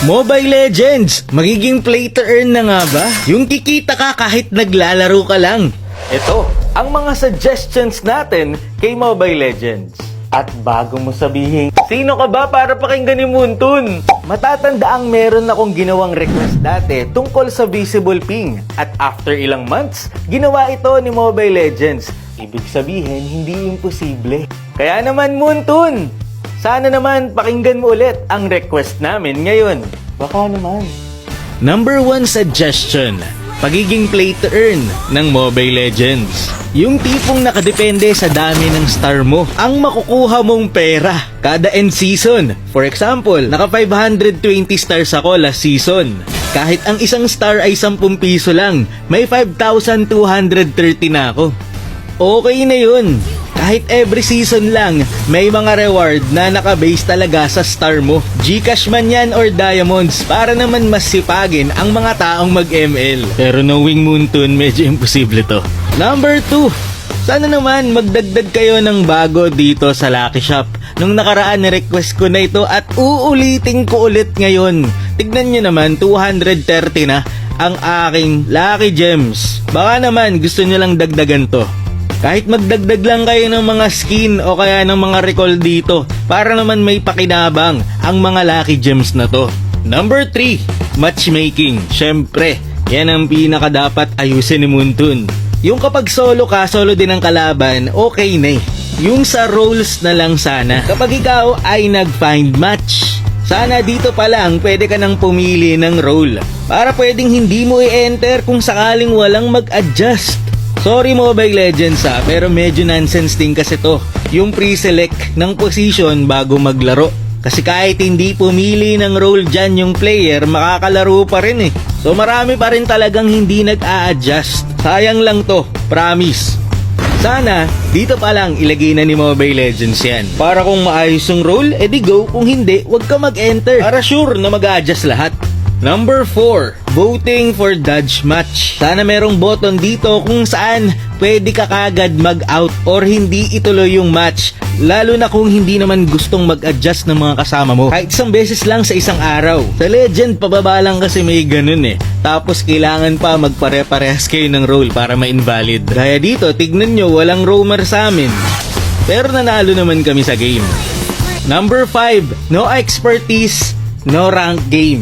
Mobile Legends, magiging play to earn na nga ba? Yung kikita ka kahit naglalaro ka lang. Ito, ang mga suggestions natin kay Mobile Legends. At bago mo sabihin, sino ka ba para pakinggan ni Muntun? Matatandaang meron akong ginawang request dati tungkol sa visible ping. At after ilang months, ginawa ito ni Mobile Legends. Ibig sabihin, hindi imposible. Kaya naman Muntun, sana naman pakinggan mo ulit ang request namin ngayon. Baka naman. Number 1 suggestion, pagiging play to earn ng Mobile Legends. Yung tipong nakadepende sa dami ng star mo ang makukuha mong pera kada end season. For example, naka 520 stars ako last season. Kahit ang isang star ay 10 piso lang, may 5,230 na ako. Okay na yun. Kahit every season lang, may mga reward na nakabase talaga sa star mo. Gcash man yan or diamonds para naman mas sipagin ang mga taong mag-ML. Pero knowing Muntun, medyo imposible to. Number 2, sana naman magdagdag kayo ng bago dito sa Lucky Shop. Nung nakaraan na-request ko na ito at uulitin ko ulit ngayon. Tignan nyo naman, 230 na ang aking Lucky Gems. Baka naman gusto nyo lang dagdagan to. Kahit magdagdag lang kayo ng mga skin o kaya ng mga recall dito para naman may pakinabang ang mga Lucky Gems na to. Number 3, matchmaking. Syempre, yan ang pinaka dapat ayusin ni Muntun. Yung kapag solo ka, solo din ang kalaban, okay na eh. Yung sa roles na lang sana. Kapag ikaw ay nag-find match, sana dito pa lang pwede ka nang pumili ng role. Para pwedeng hindi mo i-enter kung sakaling walang mag-adjust. Sorry Mobile Legends pero medyo nonsense din kasi to. Yung pre-select ng position bago maglaro. Kasi kahit hindi pumili ng role dyan yung player, makakalaro pa rin eh. So marami pa rin talagang hindi nag-a-adjust. Sayang lang to, promise. Sana, dito pa lang ilagay na ni Mobile Legends yan. Para kung maayos yung role, edi go. Kung hindi, wag ka mag-enter. Para sure na mag-a-adjust lahat. Number 4, voting for dodge match. Sana merong button dito kung saan pwede ka kagad mag-out or hindi ituloy yung match. Lalo na kung hindi naman gustong mag-adjust ng mga kasama mo. Kahit isang beses lang sa isang araw. Sa Legend, pababa lang kasi may ganun eh. Tapos kailangan pa magpare-parehas kayo ng role para ma-invalid. Kaya dito, tignan nyo, walang roamer sa amin. Pero nanalo naman kami sa game. Number 5, no expertise, no rank game.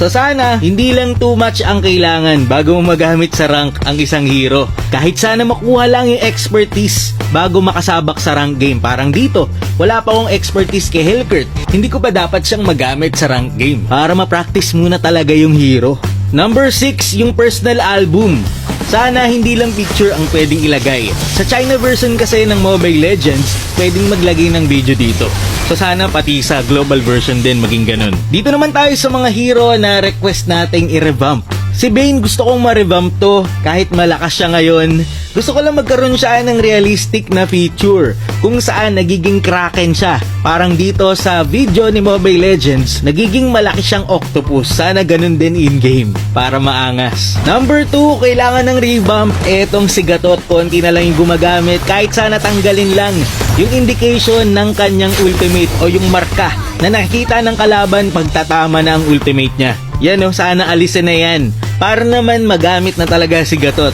So sana, hindi lang too much ang kailangan bago mo magamit sa rank ang isang hero. Kahit sana makuha lang yung expertise bago makasabak sa rank game. Parang dito, wala pa akong expertise kay Hellcurt. Hindi ko pa dapat siyang magamit sa rank game para ma-practice muna talaga yung hero. Number 6, yung personal album. Sana hindi lang picture ang pwedeng ilagay. Sa China version kasi ng Mobile Legends, pwedeng maglagay ng video dito. So sana pati sa global version din maging ganun. Dito naman tayo sa mga hero na request nating i-revamp. Si Bane gusto kong ma-revamp to kahit malakas siya ngayon. Gusto ko lang magkaroon siya ng realistic na feature kung saan nagiging Kraken siya. Parang dito sa video ni Mobile Legends, nagiging malaki siyang octopus. Sana ganun din in-game para maangas. Number 2, kailangan ng revamp. Etong si Gatot, konti na lang yung gumagamit. Kahit sana tanggalin lang yung indication ng kanyang ultimate o yung marka na nakikita ng kalaban pagtatama na ang ultimate niya. Yan o, sana alisin na yan para naman magamit na talaga si Gatot.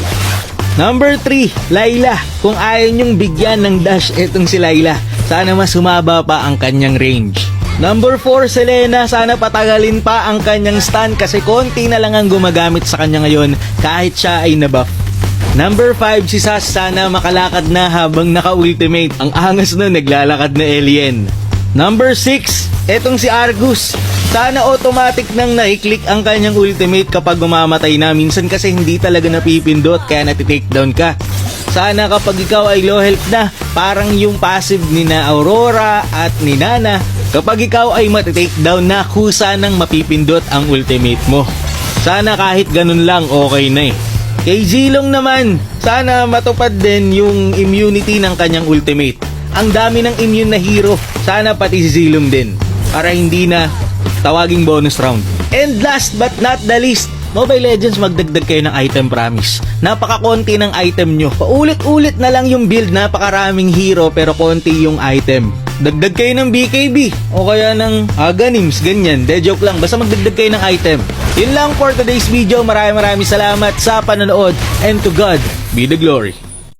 Number 3, Layla. Kung ayaw nyong bigyan ng dash etong si Layla, sana mas humaba pa ang kanyang range. Number 4, Selena. Sana patagalin pa ang kanyang stun kasi konti na lang ang gumagamit sa kanya ngayon kahit siya ay nabuff. Number 5, si Sas. Sana makalakad na habang naka-ultimate. Ang angas na naglalakad na alien. Number 6, etong si Argus. Sana automatic nang naiklik ang kanyang ultimate kapag umamatay na. Minsan kasi hindi talaga napipindot kaya nati-takedown ka. Sana kapag ikaw ay low health na, parang yung passive ni na Aurora at ni Nana, kapag ikaw ay mati-takedown na, kusa nang mapipindot ang ultimate mo. Sana kahit ganun lang okay na eh. Kay Zilong naman, sana matupad din yung immunity ng kanyang ultimate. Ang dami ng immune na hero, sana pati si Zilong din. Para hindi na tawaging bonus round. And last but not the least, Mobile Legends, magdagdag kayo ng item promise. Napaka-konti ng item nyo. Paulit-ulit na lang yung build, napakaraming hero pero konti yung item. Dagdag kayo ng BKB o kaya ng Aganims, ganyan. De joke lang, basta magdagdag kayo ng item. Yun lang for today's video. Maraming salamat sa panonood and to God be the glory.